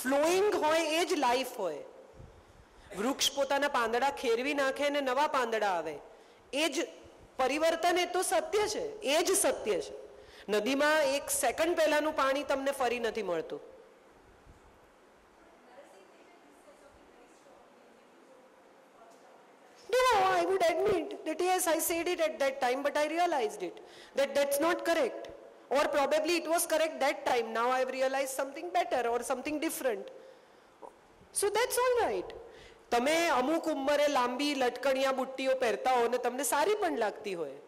Flowing હોય એ જ life હોય. વૃક્ષ પોતાના પાંદડા ખેરવી નાખે અને નવા પાંદડા આવે, એ જ પરિવર્તન. એ તો સત્ય છે, એ જ સત્ય છે. નદીમાં 1 સેકન્ડ પહેલાનું પાણી તમને ફરી નથી મળતું. No, I would admit that yes, I said it at that time, but I realized it that that's not correct, or probably it was correct that time. Now I have realized something better or something different. So that's all right. તમે અમુક ઉંમરે લાંબી લટકણિયા બુટ્ટીઓ પહેરતા હો ને તમને સારી પણ લાગતી હોય,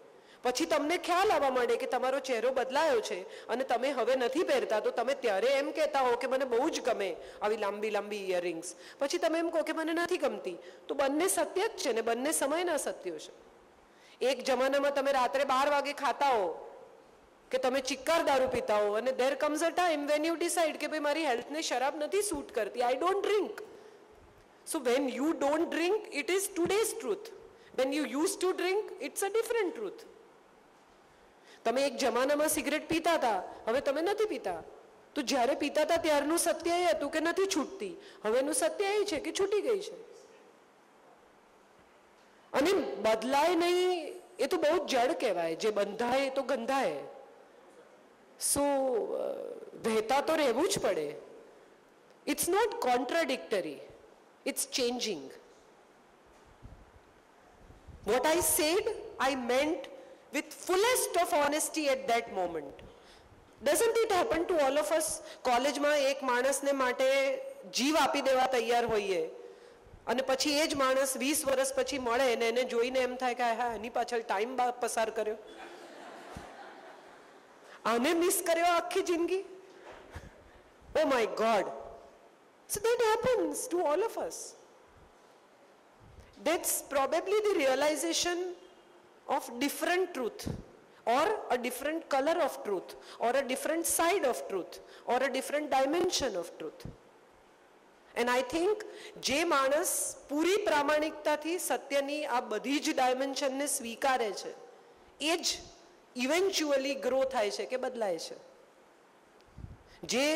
પછી તમને ખ્યાલ આવવા માંડે કે તમારો ચહેરો બદલાયો છે અને તમે હવે નથી પહેરતા, તો તમે ત્યારે એમ કહેતા હો કે મને બહુ જ ગમે આવી લાંબી લાંબી ઇયરિંગ્સ, પછી તમે એમ કહો કે મને નથી ગમતી. તો બંને સત્ય જ છે ને, બંને સમયના સત્યો છે. એક જમાનામાં તમે રાત્રે 12 વાગે ખાતા હો કે તમે ચિક્કાર દારૂ પીતા હો, અને there comes a time when you decide કે ભાઈ મારી હેલ્થને શરાબ નથી સૂટ કરતી, I don't drink. So when you don't drink, it is today's truth. When you used to drink, it's a different truth. તમે એક જમાનામાં સિગરેટ પીતા હતા, હવે તમે નથી પીતા. તો જ્યારે પીતા હતા ત્યારનું સત્ય એ હતું કે નથી છૂટતી, હવેનું સત્ય એ છે કે છૂટી ગઈ છે. અને બદલાય નહીં એ તો બહુ જડ કહેવાય, જે બંધાય એ તો ગંધાય. સો વહેતા તો રહેવું જ પડે. It's not contradictory, it's changing. What I said, I meant with fullest of honesty at that moment. Doesn't it happen to all of us? કોલેજમાં એક માણસને માટે જીવ આપી દેવા તૈયાર હોઈએ અને પછી એ જ માણસ 20 વર્ષ પછી મળે ને એને જોઈને એમ થાય કે હા એની પાછળ ટાઈમ પસાર કર્યો, આને મિસ કર્યો આખી જિંદગી. Oh my God. So that happens to all of us. That's probably the realization of different truth, or a different color of truth, or a different side of truth, or a different dimension of truth. And I think જે માણસ પૂરી પ્રામાણિકતાથી સત્યની આ બધી જ ડાયમેન્શનને સ્વીકારે છે એ જ eventually grow થાય છે કે બદલાય છે. જે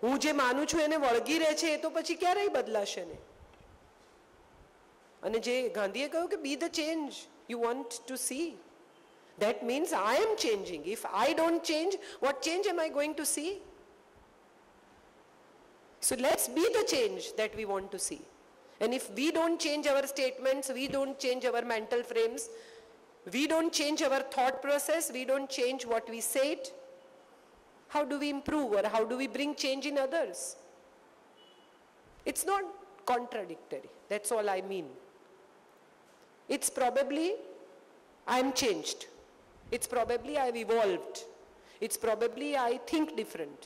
હું જે માનું છું એને વળગી રહે છે એ તો પછી ક્યારેય બદલાશે નહીં. અને જે ગાંધીએ કહ્યું કે બી the change you want to C, that means I am changing. If I don't change, what change am I going to see? So let's be the change that we want to see. And if we don't change our statements, we don't change our mental frames, we don't change our thought process, we don't change what we said, how do we improve or how do we bring change in others? It's not contradictory. That's all I mean. It's probably I'm changed. It's probably I've evolved. It's probably I think different.